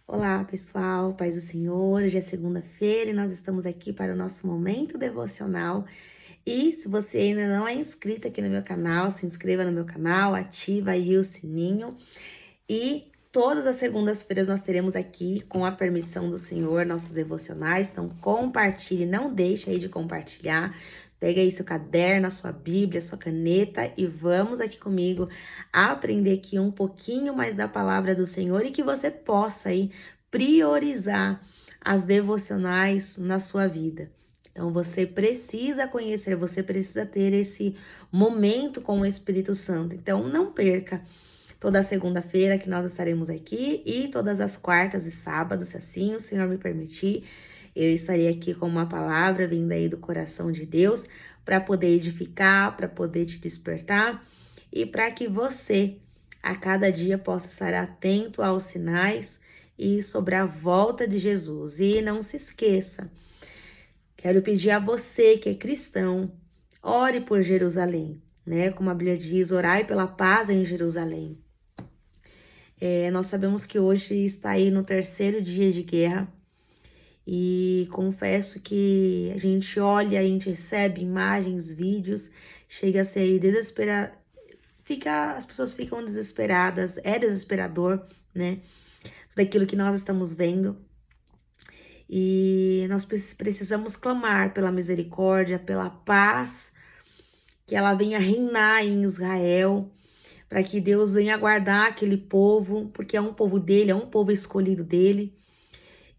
Olá, pessoal, paz do Senhor. Hoje é segunda-feira e nós estamos aqui para o nosso momento devocional. E se você ainda não é inscrito aqui no meu canal, se inscreva no meu canal, ativa aí o sininho. E todas as segundas-feiras nós teremos aqui, com a permissão do Senhor, nossos devocionais. Então, compartilhe, não deixe aí de compartilhar. Pega aí seu caderno, a sua Bíblia, a sua caneta e vamos aqui comigo aprender aqui um pouquinho mais da palavra do Senhor e que você possa aí priorizar as devocionais na sua vida. Então você precisa conhecer, você precisa ter esse momento com o Espírito Santo. Então não perca toda segunda-feira que nós estaremos aqui e todas as quartas e sábados, se assim o Senhor me permitir. Eu estarei aqui com uma palavra vinda aí do coração de Deus para poder edificar, para poder te despertar e para que você a cada dia possa estar atento aos sinais e sobre a volta de Jesus. E não se esqueça, quero pedir a você que é cristão, ore por Jerusalém, né? Como a Bíblia diz, orai pela paz em Jerusalém. Nós sabemos que hoje está aí no terceiro dia de guerra. E confesso que a gente olha, a gente recebe imagens, vídeos, chega a ser desesperado, as pessoas ficam desesperadas, é desesperador, né? Tudo aquilo que nós estamos vendo. E nós precisamos clamar pela misericórdia, pela paz, que ela venha reinar em Israel, para que Deus venha guardar aquele povo, porque é um povo dele, é um povo escolhido dele.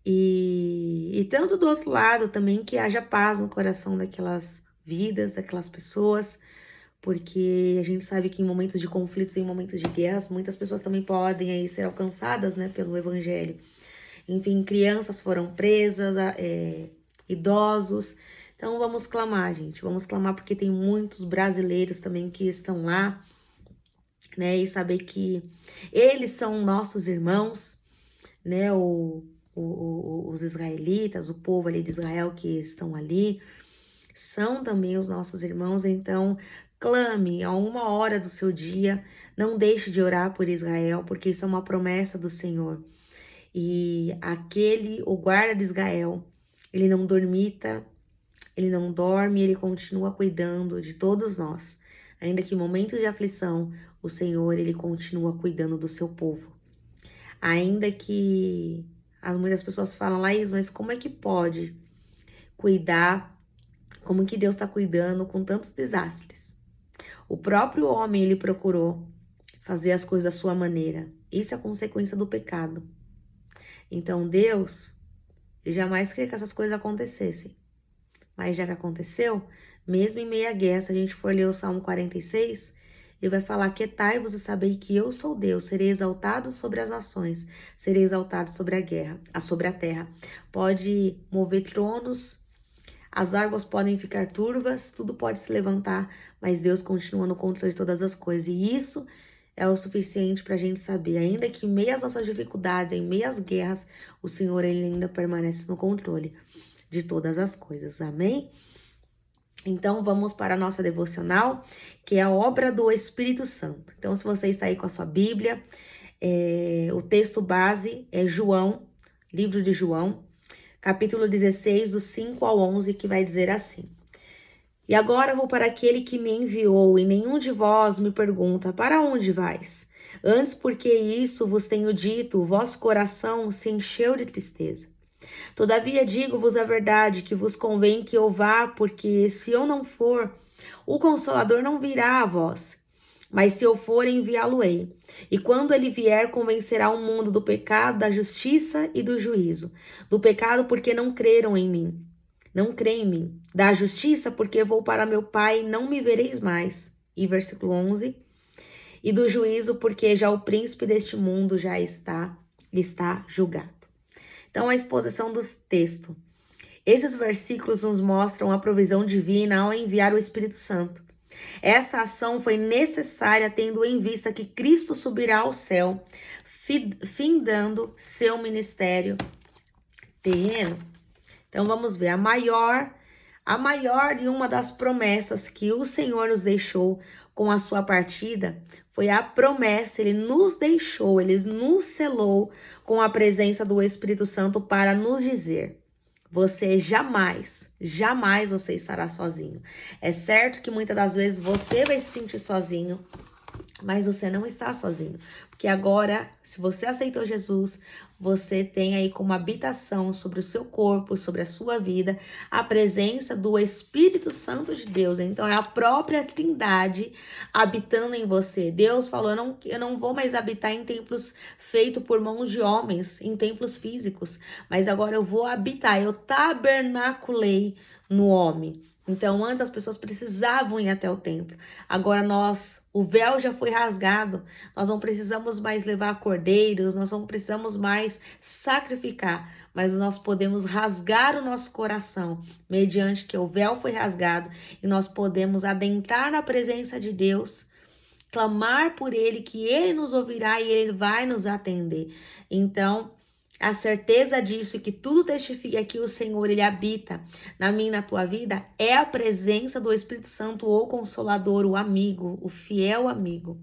E tanto do outro lado também que haja paz no coração daquelas vidas, daquelas pessoas, porque a gente sabe que em momentos de conflitos, em momentos de guerras, muitas pessoas também podem aí ser alcançadas, né, pelo evangelho. Enfim, crianças foram presas, idosos. Então vamos clamar, gente, vamos clamar porque tem muitos brasileiros também que estão lá, né, e saber que eles são nossos irmãos, né, os israelitas, o povo ali de Israel que estão ali, são também os nossos irmãos. Então clame a uma hora do seu dia, não deixe de orar por Israel, porque isso é uma promessa do Senhor. E o guarda de Israel, ele não dormita, ele não dorme, ele continua cuidando de todos nós. Ainda que em momentos de aflição, o Senhor, ele continua cuidando do seu povo. Ainda que muitas pessoas falam, Laís, mas como é que pode cuidar? Como que Deus está cuidando com tantos desastres? O próprio homem, ele procurou fazer as coisas à sua maneira. Isso é consequência do pecado. Então Deus jamais queria que essas coisas acontecessem. Mas já que aconteceu, mesmo em meio à guerra, se a gente for ler o Salmo 46, ele vai falar: aquietai-vos e sabei que eu sou Deus, serei exaltado sobre as nações, serei exaltado sobre sobre a terra. Pode mover tronos, as águas podem ficar turvas, tudo pode se levantar, mas Deus continua no controle de todas as coisas. E isso é o suficiente para a gente saber, ainda que em meio às nossas dificuldades, em meio às guerras, o Senhor ele ainda permanece no controle de todas as coisas. Amém? Então, vamos para a nossa devocional, que é a obra do Espírito Santo. Então, se você está aí com a sua Bíblia, o texto base é João, livro de João, capítulo 16, do 5 ao 11, que vai dizer assim: E agora vou para aquele que me enviou, e nenhum de vós me pergunta, para onde vais? Antes, porque isso vos tenho dito, o vosso coração se encheu de tristeza. Todavia digo-vos a verdade, que vos convém que eu vá, porque se eu não for, o Consolador não virá a vós. Mas se eu for, enviá-lo-ei. E quando ele vier, convencerá o mundo do pecado, da justiça e do juízo. Do pecado, porque não creram em mim. Não creem em mim. Da justiça, porque vou para meu Pai e não me vereis mais. E versículo 11. E do juízo, porque já o príncipe deste mundo já está julgado. Então, a exposição do texto. Esses versículos nos mostram a provisão divina ao enviar o Espírito Santo. Essa ação foi necessária tendo em vista que Cristo subirá ao céu, findando seu ministério terreno. Então, vamos ver. A maior e uma das promessas que o Senhor nos deixou com a sua partida foi a promessa, ele nos deixou, ele nos selou com a presença do Espírito Santo para nos dizer: você jamais, jamais você estará sozinho. É certo que muitas das vezes você vai se sentir sozinho, mas você não está sozinho, porque agora, se você aceitou Jesus, você tem aí como habitação sobre o seu corpo, sobre a sua vida, a presença do Espírito Santo de Deus. Então, é a própria Trindade habitando em você. Deus falou, eu não vou mais habitar em templos feitos por mãos de homens, em templos físicos, mas agora eu vou habitar, eu tabernaculei no homem. Então, antes as pessoas precisavam ir até o templo. Agora o véu já foi rasgado. Nós não precisamos mais levar cordeiros, nós não precisamos mais sacrificar, mas nós podemos rasgar o nosso coração, mediante que o véu foi rasgado, e nós podemos adentrar na presença de Deus, clamar por Ele, que Ele nos ouvirá e Ele vai nos atender. Então, a certeza disso e que tudo testifica que o Senhor, Ele habita na minha e na tua vida, é a presença do Espírito Santo, o Consolador, o amigo, o fiel amigo.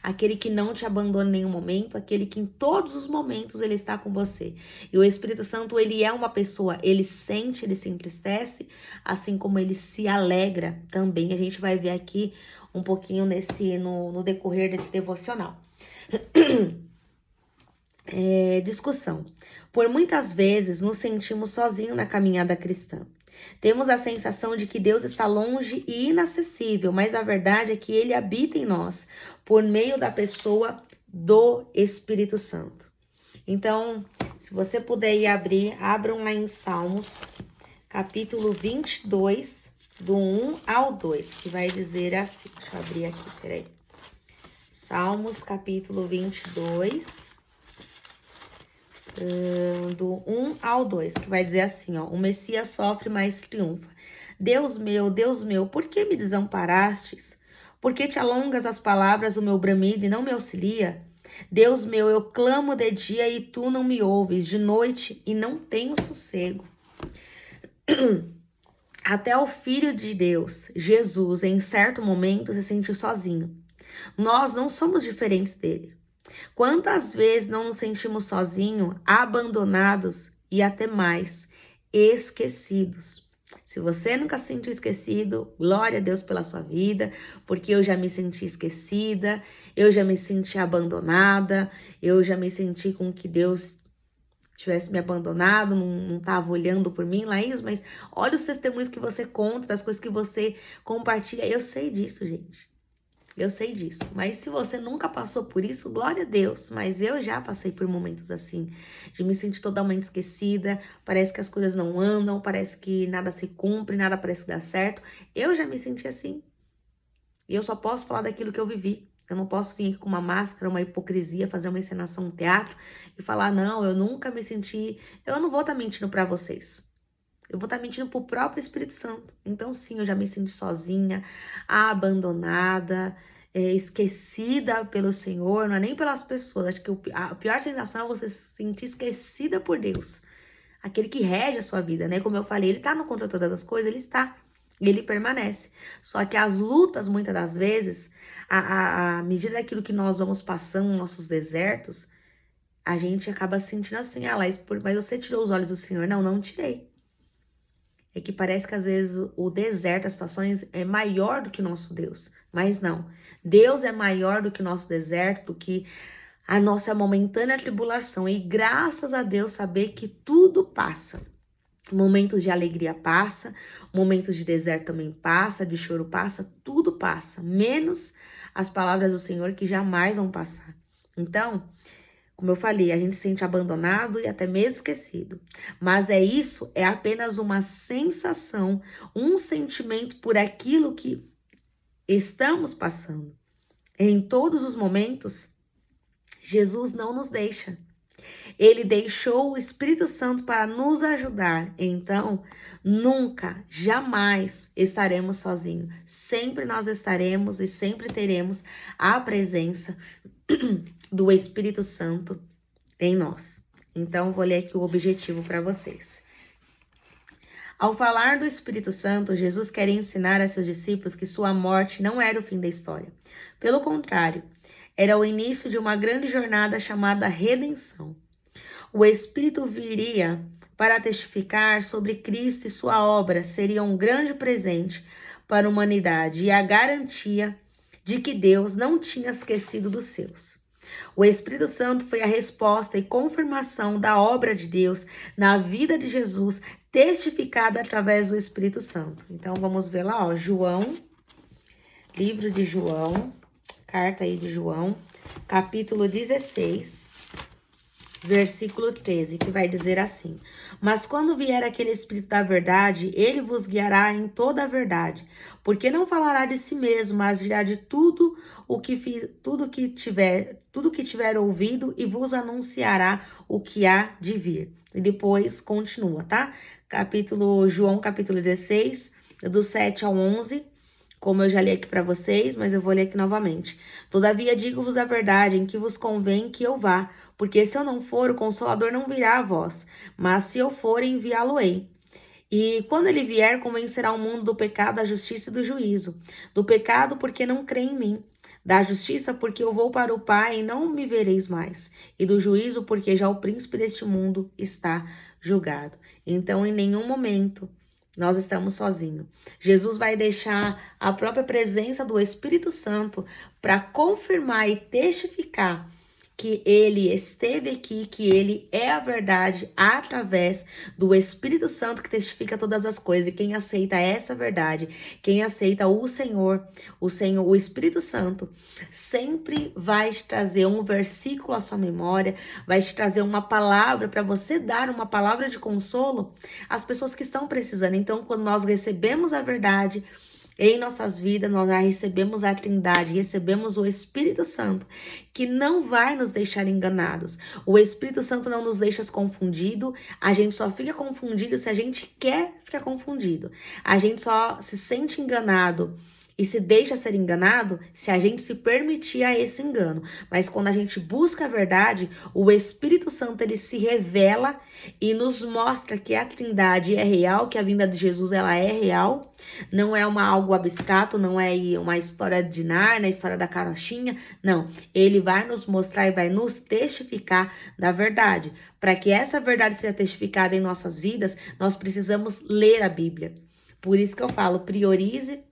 Aquele que não te abandona em nenhum momento, aquele que em todos os momentos Ele está com você. E o Espírito Santo, Ele é uma pessoa, Ele sente, Ele se entristece, assim como Ele se alegra também. A gente vai ver aqui um pouquinho no decorrer desse devocional. Discussão. Por muitas vezes nos sentimos sozinhos na caminhada cristã. Temos a sensação de que Deus está longe e inacessível, mas a verdade é que Ele habita em nós por meio da pessoa do Espírito Santo. Então, se você puder ir abram lá em Salmos, capítulo 22, do 1 ao 2, que vai dizer assim. Deixa eu abrir aqui, peraí. Salmos, capítulo 22, do 1 ao 2, que vai dizer assim, ó: o Messias sofre, mas triunfa. Deus meu, por que me desamparastes? Por que te alongas as palavras do meu bramido e não me auxilia? Deus meu, eu clamo de dia e tu não me ouves, de noite e não tenho sossego. Até o Filho de Deus, Jesus, em certo momento se sentiu sozinho. Nós não somos diferentes dele. Quantas vezes não nos sentimos sozinhos, abandonados e até mais, esquecidos? Se você nunca se sentiu esquecido, glória a Deus pela sua vida, porque eu já me senti esquecida, eu já me senti abandonada, eu já me senti com que Deus tivesse me abandonado, não estava olhando por mim, Laís, mas olha os testemunhos que você conta, das coisas que você compartilha. Eu sei disso, gente. Eu sei disso, mas se você nunca passou por isso, glória a Deus, mas eu já passei por momentos assim, de me sentir totalmente esquecida, parece que as coisas não andam, parece que nada se cumpre, nada parece que dá certo. Eu já me senti assim, e eu só posso falar daquilo que eu vivi. Eu não posso vir aqui com uma máscara, uma hipocrisia, fazer uma encenação, um teatro, e falar, não, eu nunca me senti, eu não vou estar mentindo pra vocês. Eu vou estar mentindo pro próprio Espírito Santo. Então, sim, eu já me senti sozinha, abandonada, esquecida pelo Senhor, não é nem pelas pessoas. Acho que a pior sensação é você se sentir esquecida por Deus. Aquele que rege a sua vida, né? Como eu falei, Ele tá no controle de todas as coisas, Ele está. E Ele permanece. Só que as lutas, muitas das vezes, à medida daquilo que nós vamos passando, nossos desertos, a gente acaba se sentindo assim, Laís, mas você tirou os olhos do Senhor? Não, não tirei. É que parece que às vezes o deserto, as situações é maior do que o nosso Deus. Mas não. Deus é maior do que o nosso deserto, do que a nossa momentânea tribulação. E graças a Deus saber que tudo passa. Momentos de alegria passa, momentos de deserto também passa, de choro passa, tudo passa. Menos as palavras do Senhor que jamais vão passar. Então, como eu falei, a gente se sente abandonado e até mesmo esquecido. Mas é apenas uma sensação, um sentimento por aquilo que estamos passando. Em todos os momentos, Jesus não nos deixa. Ele deixou o Espírito Santo para nos ajudar. Então, nunca, jamais estaremos sozinhos. Sempre nós estaremos e sempre teremos a presença do Espírito Santo em nós. Então, vou ler aqui o objetivo para vocês. Ao falar do Espírito Santo, Jesus quer ensinar a seus discípulos que sua morte não era o fim da história. Pelo contrário, era o início de uma grande jornada chamada redenção. O Espírito viria para testificar sobre Cristo e sua obra, seria um grande presente para a humanidade e a garantia de que Deus não tinha esquecido dos seus. O Espírito Santo foi a resposta e confirmação da obra de Deus na vida de Jesus, testificada através do Espírito Santo. Então vamos ver lá, ó, João, livro de João, carta aí de João, capítulo 16, versículo 13, que vai dizer assim: Mas quando vier aquele Espírito da verdade, ele vos guiará em toda a verdade, porque não falará de si mesmo, mas dirá de tudo tudo que tiver ouvido, e vos anunciará o que há de vir. E depois continua, tá? João capítulo 16, do 7 ao 11. Como eu já li aqui para vocês, mas eu vou ler aqui novamente. Todavia digo-vos a verdade, em que vos convém que eu vá, porque se eu não for, o Consolador não virá a vós, mas se eu for, enviá-lo-ei. E quando ele vier, convencerá o mundo do pecado, da justiça e do juízo. Do pecado, porque não crê em mim. Da justiça, porque eu vou para o Pai e não me vereis mais. E do juízo, porque já o príncipe deste mundo está julgado. Então, em nenhum momento nós estamos sozinhos. Jesus vai deixar a própria presença do Espírito Santo para confirmar e testificar que ele esteve aqui, que ele é a verdade através do Espírito Santo que testifica todas as coisas. E quem aceita essa verdade, quem aceita o Senhor, o Espírito Santo, sempre vai te trazer um versículo à sua memória, vai te trazer uma palavra para você dar uma palavra de consolo às pessoas que estão precisando. Então, quando nós recebemos a verdade em nossas vidas, nós já recebemos a Trindade, recebemos o Espírito Santo, que não vai nos deixar enganados. O Espírito Santo não nos deixa confundido, a gente só fica confundido se a gente quer ficar confundido. A gente só se sente enganado e se deixa ser enganado se a gente se permitir a esse engano. Mas quando a gente busca a verdade, o Espírito Santo ele se revela e nos mostra que a Trindade é real, que a vinda de Jesus ela é real, não é algo abstrato, não é uma história de Nárnia, a história da carochinha, não. Ele vai nos mostrar e vai nos testificar da verdade. Para que essa verdade seja testificada em nossas vidas, nós precisamos ler a Bíblia. Por isso que eu falo, priorize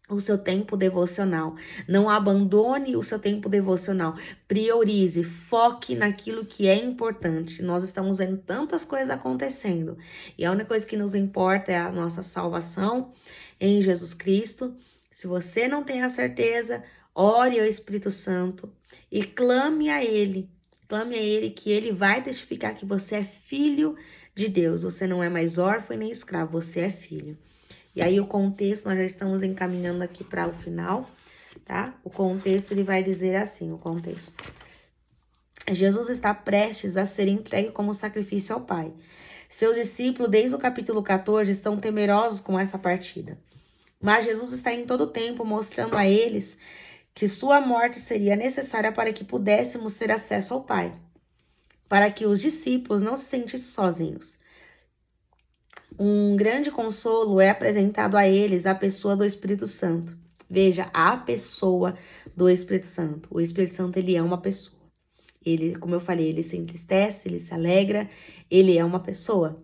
o seu tempo devocional. Não abandone o seu tempo devocional. Priorize, foque naquilo que é importante. Nós estamos vendo tantas coisas acontecendo. E a única coisa que nos importa é a nossa salvação em Jesus Cristo. Se você não tem a certeza, ore ao Espírito Santo e clame a Ele. Clame a Ele que Ele vai testificar que você é filho de Deus. Você não é mais órfão e nem escravo, você é filho. E aí o contexto, nós já estamos encaminhando aqui para o final, tá? O contexto, ele vai dizer assim, o contexto. Jesus está prestes a ser entregue como sacrifício ao Pai. Seus discípulos, desde o capítulo 14, estão temerosos com essa partida. Mas Jesus está em todo o tempo mostrando a eles que sua morte seria necessária para que pudéssemos ter acesso ao Pai. Para que os discípulos não se sentissem sozinhos. Um grande consolo é apresentado a eles a pessoa do Espírito Santo. Veja, a pessoa do Espírito Santo. O Espírito Santo, ele é uma pessoa. Ele, como eu falei, ele se entristece, ele se alegra, ele é uma pessoa.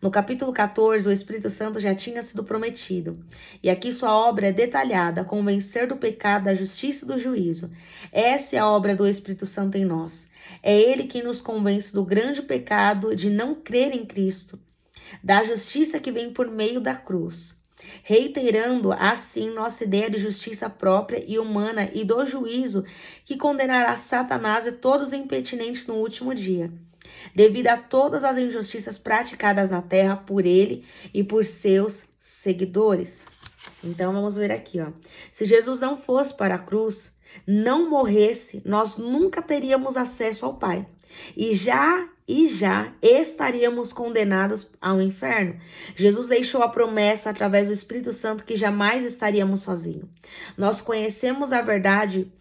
No capítulo 14, o Espírito Santo já tinha sido prometido. E aqui sua obra é detalhada, convencer do pecado, da justiça e do juízo. Essa é a obra do Espírito Santo em nós. É ele quem nos convence do grande pecado de não crer em Cristo, da justiça que vem por meio da cruz, reiterando assim nossa ideia de justiça própria e humana e do juízo que condenará Satanás e todos os impertinentes no último dia, devido a todas as injustiças praticadas na terra por ele e por seus seguidores. Então vamos ver aqui, ó. Se Jesus não fosse para a cruz, não morresse, nós nunca teríamos acesso ao Pai. E já estaríamos condenados ao inferno. Jesus deixou a promessa através do Espírito Santo que jamais estaríamos sozinhos. Nós conhecemos a verdade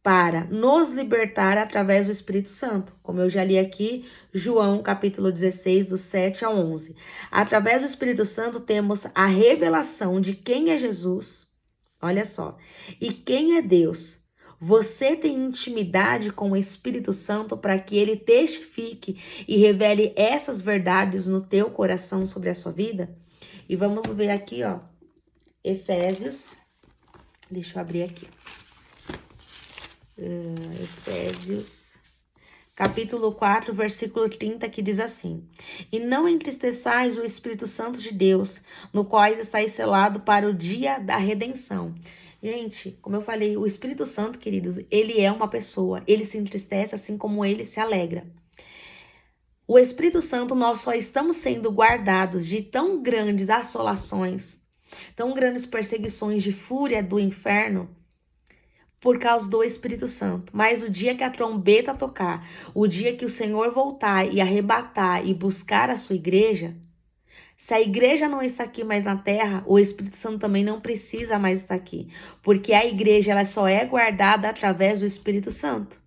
para nos libertar através do Espírito Santo. Como eu já li aqui, João capítulo 16, do 7 ao 11. Através do Espírito Santo temos a revelação de quem é Jesus, olha só, e quem é Deus. Você tem intimidade com o Espírito Santo para que ele testifique e revele essas verdades no teu coração sobre a sua vida? E vamos ver aqui, ó, Efésios, deixa eu abrir aqui. Efésios, capítulo 4, versículo 30, que diz assim: E não entristeçais o Espírito Santo de Deus, no qual estáis selado para o dia da redenção. Gente, como eu falei, o Espírito Santo, queridos, ele é uma pessoa, ele se entristece assim como ele se alegra. O Espírito Santo, nós só estamos sendo guardados de tão grandes assolações, tão grandes perseguições de fúria do inferno, por causa do Espírito Santo. Mas o dia que a trombeta tocar, o dia que o Senhor voltar e arrebatar e buscar a sua igreja, se a igreja não está aqui mais na terra, o Espírito Santo também não precisa mais estar aqui, porque a igreja ela só é guardada através do Espírito Santo.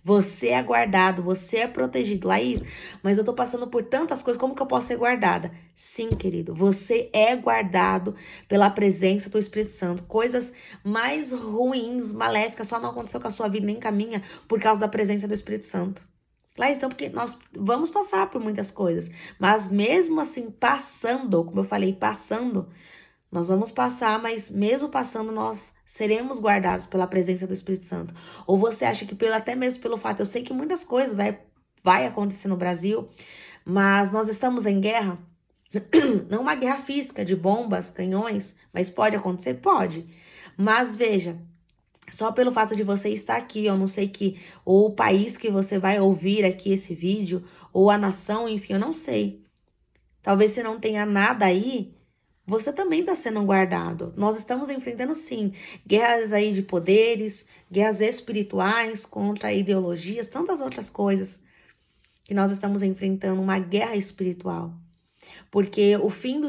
Você é guardado, você é protegido. Laís, mas eu tô passando por tantas coisas, como que eu posso ser guardada? Sim, querido, você é guardado pela presença do Espírito Santo. Coisas mais ruins, maléficas, só não aconteceu com a sua vida, nem caminha, por causa da presença do Espírito Santo. Laís, então, porque nós vamos passar por muitas coisas, mas mesmo assim, passando, como eu falei, passando, nós vamos passar, mas mesmo passando, nós seremos guardados pela presença do Espírito Santo. Ou você acha que até mesmo pelo fato, eu sei que muitas coisas vai acontecer no Brasil, mas nós estamos em guerra, não uma guerra física de bombas, canhões, mas pode acontecer? Pode. Mas veja, só pelo fato de você estar aqui, eu não sei ou o país que você vai ouvir aqui esse vídeo, ou a nação, enfim, eu não sei. Talvez você não tenha nada aí, você também está sendo guardado. Nós estamos enfrentando, sim, guerras aí de poderes, guerras espirituais contra ideologias, tantas outras coisas que nós estamos enfrentando, uma guerra espiritual. Porque o fim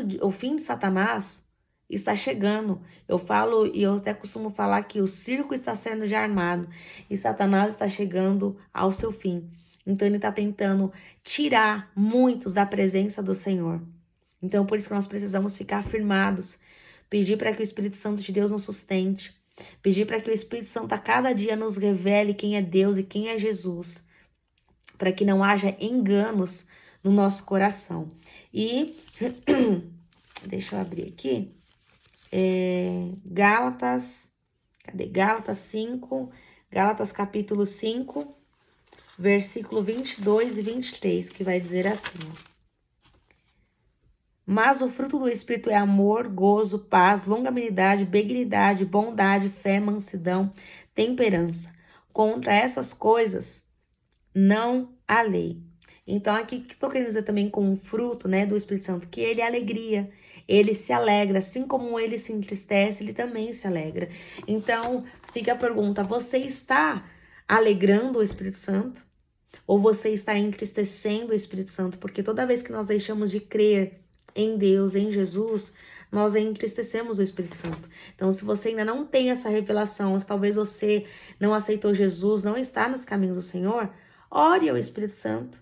de Satanás está chegando. Eu falo e eu até costumo falar que o circo está sendo já armado e Satanás está chegando ao seu fim. Então ele está tentando tirar muitos da presença do Senhor. Então, por isso que nós precisamos ficar firmados, pedir para que o Espírito Santo de Deus nos sustente, pedir para que o Espírito Santo a cada dia nos revele quem é Deus e quem é Jesus, para que não haja enganos no nosso coração. E, deixa eu abrir aqui, Gálatas, cadê? Gálatas 5, Gálatas capítulo 5, versículo 22 e 23, que vai dizer assim: Mas o fruto do Espírito é amor, gozo, paz, longanimidade, benignidade, bondade, fé, mansidão, temperança. Contra essas coisas não há lei. Então, aqui o que estou querendo dizer também com o fruto, né, do Espírito Santo, que ele é alegria, ele se alegra, assim como ele se entristece, ele também se alegra. Então, fica a pergunta, você está alegrando o Espírito Santo? Ou você está entristecendo o Espírito Santo? Porque toda vez que nós deixamos de crer em Deus, em Jesus, nós entristecemos o Espírito Santo. Então, se você ainda não tem essa revelação, se talvez você não aceitou Jesus, não está nos caminhos do Senhor, ore ao Espírito Santo.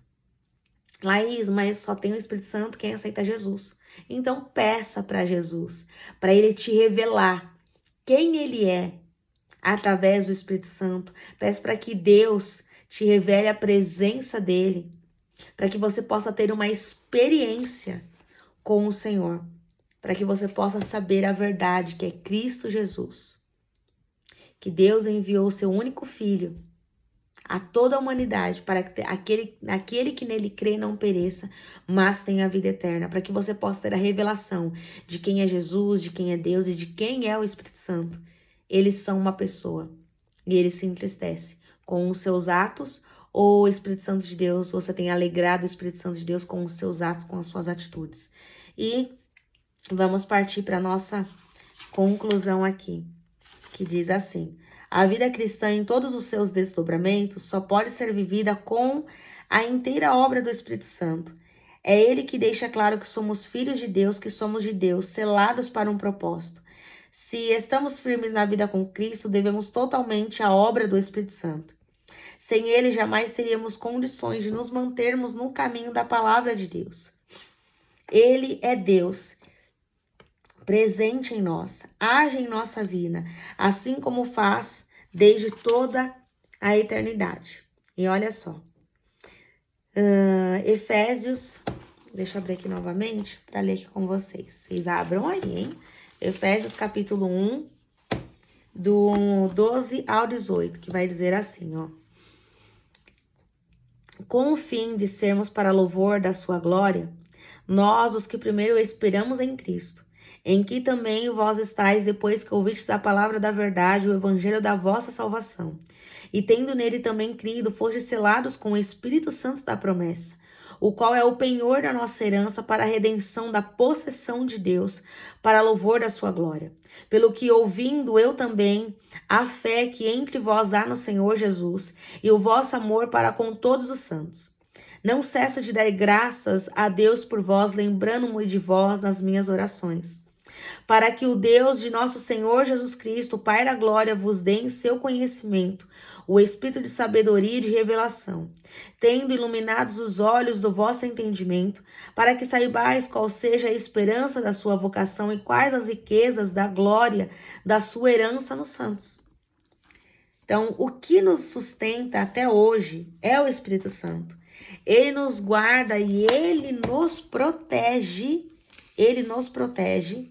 Laís, mas só tem o Espírito Santo quem aceita Jesus. Então, peça para Jesus, para ele te revelar quem ele é através do Espírito Santo. Peça para que Deus te revele a presença dele, para que você possa ter uma experiência com o Senhor, para que você possa saber a verdade que é Cristo Jesus, que Deus enviou o seu único Filho a toda a humanidade, para que aquele que nele crê não pereça, mas tenha a vida eterna, para que você possa ter a revelação de quem é Jesus, de quem é Deus e de quem é o Espírito Santo. Eles são uma pessoa e ele se entristece com os seus atos, ou o Espírito Santo de Deus, você tem alegrado o Espírito Santo de Deus com os seus atos, com as suas atitudes. E vamos partir para a nossa conclusão aqui, que diz assim: a vida cristã em todos os seus desdobramentos só pode ser vivida com a inteira obra do Espírito Santo. É ele que deixa claro que somos filhos de Deus, que somos de Deus, selados para um propósito. Se estamos firmes na vida com Cristo, devemos totalmente à obra do Espírito Santo. Sem ele, jamais teríamos condições de nos mantermos no caminho da palavra de Deus. Ele é Deus, presente em nós, age em nossa vida, assim como faz desde toda a eternidade. E olha só, Efésios, deixa eu abrir aqui novamente para ler aqui com vocês. Vocês abram aí, hein? Efésios capítulo 1, do 12 ao 18, que vai dizer assim, ó. Com o fim de sermos para louvor da sua glória, nós, os que primeiro esperamos em Cristo, em que também vós estáis depois que ouvistes a palavra da verdade, o evangelho da vossa salvação. E tendo nele também crido, fostes selados com o Espírito Santo da promessa, o qual é o penhor da nossa herança para a redenção da possessão de Deus, para louvor da sua glória. Pelo que, ouvindo eu também a fé que entre vós há no Senhor Jesus, e o vosso amor para com todos os santos. Não cesso de dar graças a Deus por vós, lembrando-me de vós nas minhas orações, para que o Deus de nosso Senhor Jesus Cristo, Pai da glória, vos dê em seu conhecimento o espírito de sabedoria e de revelação, tendo iluminados os olhos do vosso entendimento, para que saibais qual seja a esperança da sua vocação e quais as riquezas da glória da sua herança nos santos. Então, o que nos sustenta até hoje é o Espírito Santo. Ele nos guarda e ele nos protege. Ele nos protege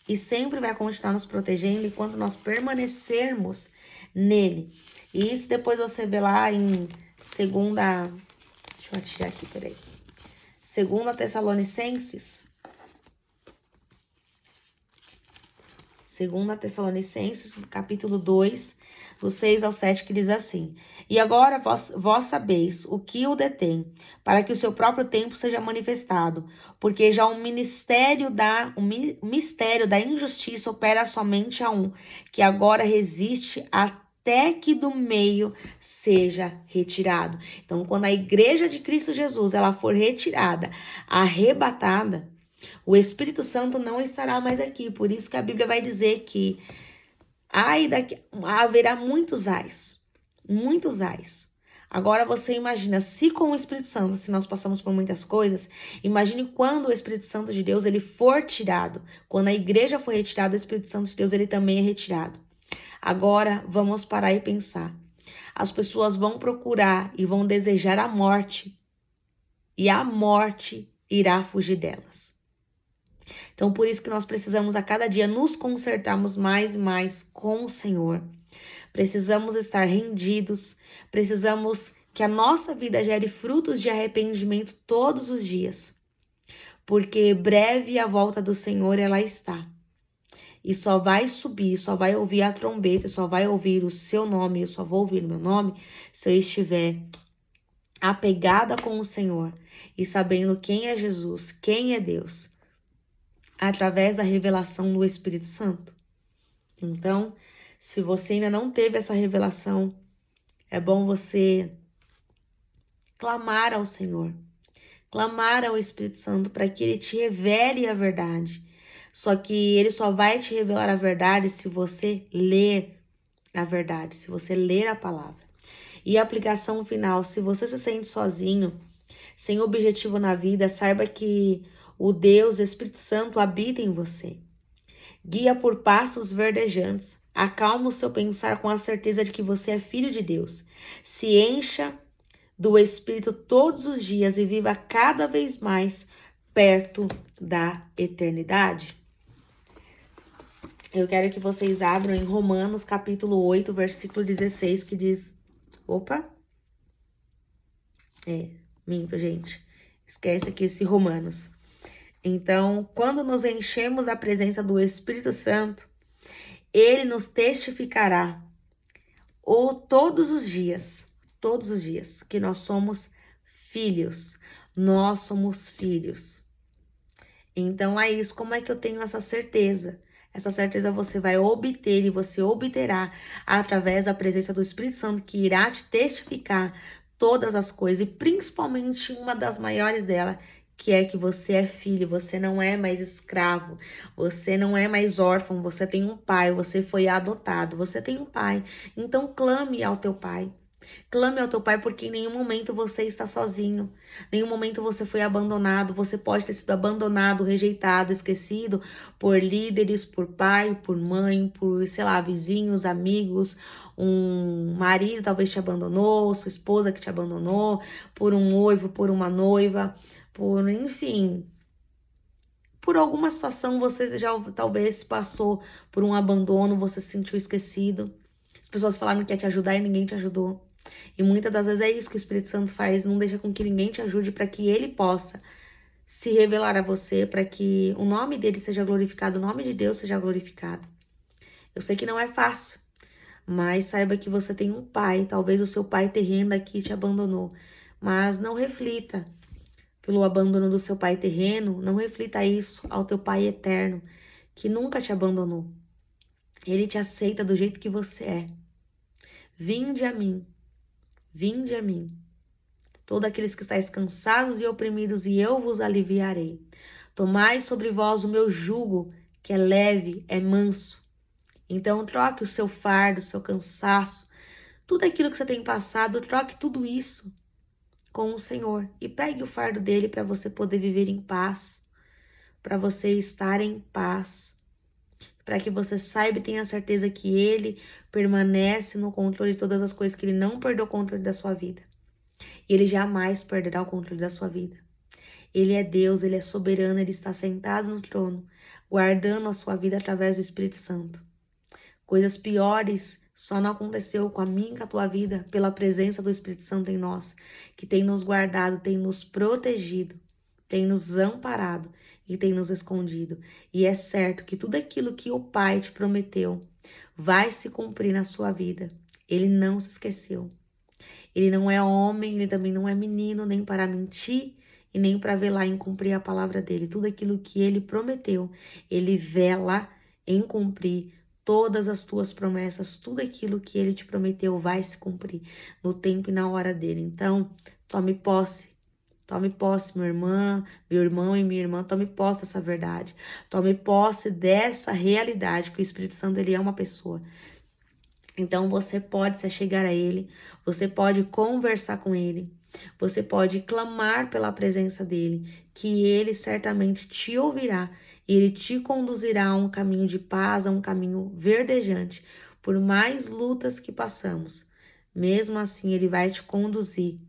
e sempre vai continuar nos protegendo enquanto nós permanecermos nele. E isso depois você vê lá em segunda... Deixa eu tirar aqui, peraí. 2 Tessalonicenses. 2 Tessalonicenses, capítulo 2, do 6 ao 7, que diz assim: E agora vós sabeis o que o detém, para que o seu próprio tempo seja manifestado, porque já o mistério da injustiça opera somente a um, que agora resiste até que do meio seja retirado. Então, quando a igreja de Cristo Jesus ela for retirada, arrebatada, o Espírito Santo não estará mais aqui. Por isso que a Bíblia vai dizer que haverá muitos ais. Muitos ais. Agora você imagina, se com o Espírito Santo, se nós passamos por muitas coisas, imagine quando o Espírito Santo de Deus ele for tirado. Quando a igreja for retirada, o Espírito Santo de Deus ele também é retirado. Agora vamos parar e pensar. As pessoas vão procurar e vão desejar a morte. E a morte irá fugir delas. Então, por isso que nós precisamos a cada dia nos consertarmos mais e mais com o Senhor. Precisamos estar rendidos, precisamos que a nossa vida gere frutos de arrependimento todos os dias. Porque breve a volta do Senhor ela está. E só vai subir, só vai ouvir a trombeta, só vai ouvir o seu nome, eu só vou ouvir o meu nome se eu estiver apegada com o Senhor e sabendo quem é Jesus, quem é Deus, através da revelação do Espírito Santo. Então, se você ainda não teve essa revelação, é bom você clamar ao Senhor, clamar ao Espírito Santo para que ele te revele a verdade. Só que ele só vai te revelar a verdade se você ler a verdade, se você ler a palavra. E a aplicação final, se você se sente sozinho, sem objetivo na vida, saiba que o Deus Espírito Santo habita em você. Guia por pastos verdejantes. Acalma o seu pensar com a certeza de que você é filho de Deus. Se encha do Espírito todos os dias e viva cada vez mais perto da eternidade. Eu quero que vocês abram em Romanos capítulo 8, versículo 16, que diz... Opa! Minto, gente. Esquece aqui esse Romanos. Então, quando nos enchemos da presença do Espírito Santo, ele nos testificará todos os dias, que nós somos filhos. Nós somos filhos. Então, é isso. Como é que eu tenho essa certeza? Essa certeza você vai obter e você obterá através da presença do Espírito Santo, que irá te testificar todas as coisas, e principalmente uma das maiores dela, que é que você é filho, você não é mais escravo, você não é mais órfão, você tem um pai, você foi adotado, você tem um pai. Então clame ao teu pai. Clame ao teu pai porque em nenhum momento você está sozinho. Em nenhum momento você foi abandonado. Você pode ter sido abandonado, rejeitado, esquecido por líderes, por pai, por mãe, por, sei lá, vizinhos, amigos, um marido talvez te abandonou, sua esposa que te abandonou, por um noivo, por uma noiva, por, enfim, por alguma situação você já talvez passou por um abandono, você se sentiu esquecido. As pessoas falaram que ia te ajudar e ninguém te ajudou. E muitas das vezes é isso que o Espírito Santo faz, não deixa com que ninguém te ajude para que ele possa se revelar a você, para que o nome dele seja glorificado, o nome de Deus seja glorificado. Eu sei que não é fácil, mas saiba que você tem um pai, talvez o seu pai terreno aqui te abandonou, mas não reflita pelo abandono do seu pai terreno, não reflita isso ao teu pai eterno, que nunca te abandonou. Ele te aceita do jeito que você é. Vinde a mim, vinde a mim. Todos aqueles que estáis cansados e oprimidos, e eu vos aliviarei. Tomai sobre vós o meu jugo, que é leve, é manso. Então troque o seu fardo, o seu cansaço, tudo aquilo que você tem passado, troque tudo isso com o Senhor e pegue o fardo dele para você poder viver em paz, para você estar em paz, para que você saiba e tenha certeza que ele permanece no controle de todas as coisas, que ele não perdeu o controle da sua vida. E ele jamais perderá o controle da sua vida. Ele é Deus, ele é soberano, ele está sentado no trono, guardando a sua vida através do Espírito Santo. Coisas piores só não aconteceu com a minha e com a tua vida pela presença do Espírito Santo em nós, que tem nos guardado, tem nos protegido, tem nos amparado e tem nos escondido. E é certo que tudo aquilo que o Pai te prometeu vai se cumprir na sua vida. Ele não se esqueceu. Ele não é homem, ele também não é menino, nem para mentir e nem para velar em cumprir a palavra dele. Tudo aquilo que ele prometeu, ele vela em cumprir todas as tuas promessas, tudo aquilo que ele te prometeu vai se cumprir no tempo e na hora dele. Então, tome posse. Tome posse, minha irmã, meu irmão e minha irmã, tome posse dessa verdade. Tome posse dessa realidade que o Espírito Santo ele é uma pessoa. Então você pode se achegar a ele, você pode conversar com ele, você pode clamar pela presença dele, que ele certamente te ouvirá e ele te conduzirá a um caminho de paz, a um caminho verdejante, por mais lutas que passamos. Mesmo assim, ele vai te conduzir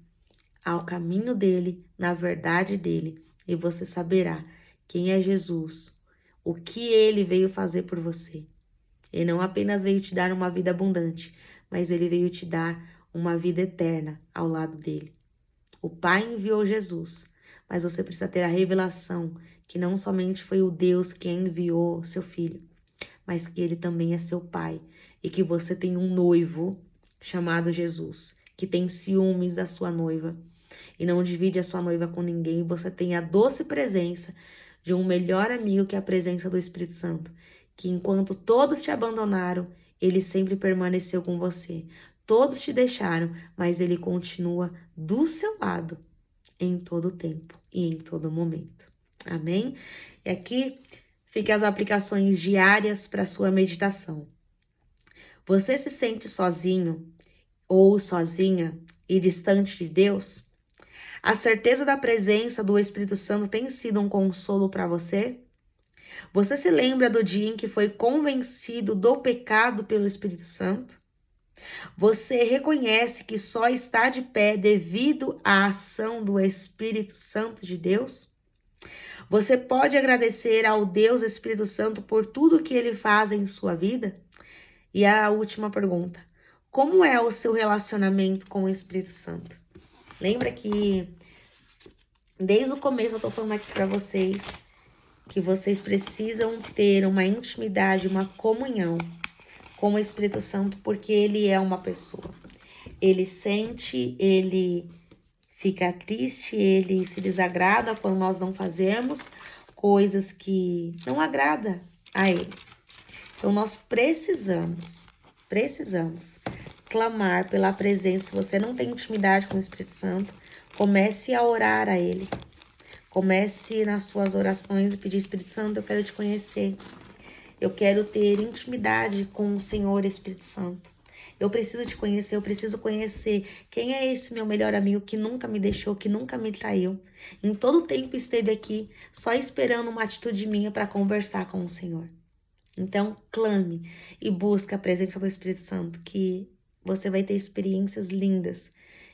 ao caminho dele, na verdade dele, e você saberá quem é Jesus, o que ele veio fazer por você. Ele não apenas veio te dar uma vida abundante, mas ele veio te dar uma vida eterna ao lado dele. O Pai enviou Jesus, mas você precisa ter a revelação que não somente foi o Deus que enviou seu filho, mas que ele também é seu Pai e que você tem um noivo chamado Jesus, que tem ciúmes da sua noiva e não divide a sua noiva com ninguém. Você tem a doce presença de um melhor amigo, que é a presença do Espírito Santo, que enquanto todos te abandonaram, ele sempre permaneceu com você. Todos te deixaram, mas ele continua do seu lado em todo tempo e em todo momento. Amém? E aqui ficam as aplicações diárias para sua meditação. Você se sente sozinho ou sozinha e distante de Deus? A certeza da presença do Espírito Santo tem sido um consolo para você? Você se lembra do dia em que foi convencido do pecado pelo Espírito Santo? Você reconhece que só está de pé devido à ação do Espírito Santo de Deus? Você pode agradecer ao Deus Espírito Santo por tudo que ele faz em sua vida? E a última pergunta: como é o seu relacionamento com o Espírito Santo? Lembra que desde o começo eu tô falando aqui para vocês que vocês precisam ter uma intimidade, uma comunhão com o Espírito Santo, porque ele é uma pessoa. Ele sente, ele fica triste, ele se desagrada quando nós não fazemos coisas que não agrada a ele. Então nós precisamos clamar pela presença. Se você não tem intimidade com o Espírito Santo, comece a orar a ele. Comece nas suas orações e pedir, Espírito Santo, eu quero te conhecer. Eu quero ter intimidade com o Senhor, Espírito Santo. Eu preciso te conhecer, eu preciso conhecer quem é esse meu melhor amigo que nunca me deixou, que nunca me traiu. Em todo o tempo esteve aqui, só esperando uma atitude minha para conversar com o Senhor. Então, clame e busque a presença do Espírito Santo, que você vai ter experiências lindas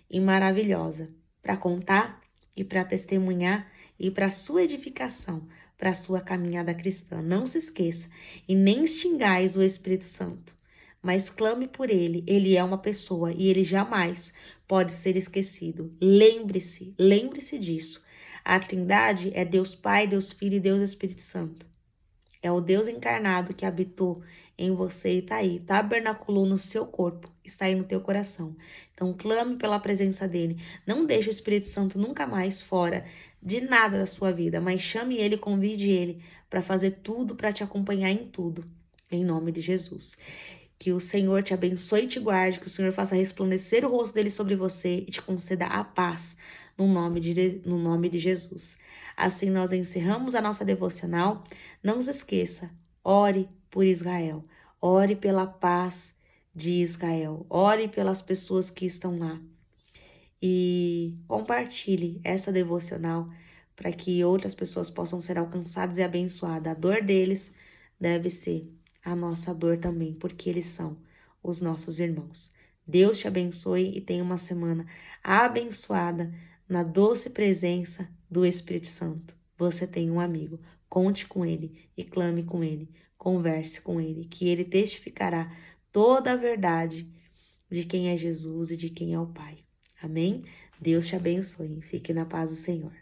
e maravilhosas para contar e para testemunhar e para sua edificação, para sua caminhada cristã. Não se esqueça e nem extingais o Espírito Santo, mas clame por ele. Ele é uma pessoa e ele jamais pode ser esquecido. Lembre-se disso. A Trindade é Deus Pai, Deus Filho e Deus Espírito Santo. É o Deus encarnado que habitou em você e está aí, tabernaculou no seu corpo, está aí no teu coração. Então clame pela presença dele. Não deixe o Espírito Santo nunca mais fora de nada da sua vida, mas chame ele, convide ele para fazer tudo, para te acompanhar em tudo. Em nome de Jesus. Que o Senhor te abençoe e te guarde, que o Senhor faça resplandecer o rosto dele sobre você e te conceda a paz no nome de Jesus. Assim nós encerramos a nossa devocional. Não se esqueça, ore por Israel, ore pela paz de Israel, ore pelas pessoas que estão lá e compartilhe essa devocional para que outras pessoas possam ser alcançadas e abençoadas. A dor deles deve ser a nossa dor também, porque eles são os nossos irmãos. Deus te abençoe e tenha uma semana abençoada na doce presença do Espírito Santo. Você tem um amigo, conte com ele e clame com ele, converse com ele, que ele testificará toda a verdade de quem é Jesus e de quem é o Pai. Amém? Deus te abençoe. Fique na paz do Senhor.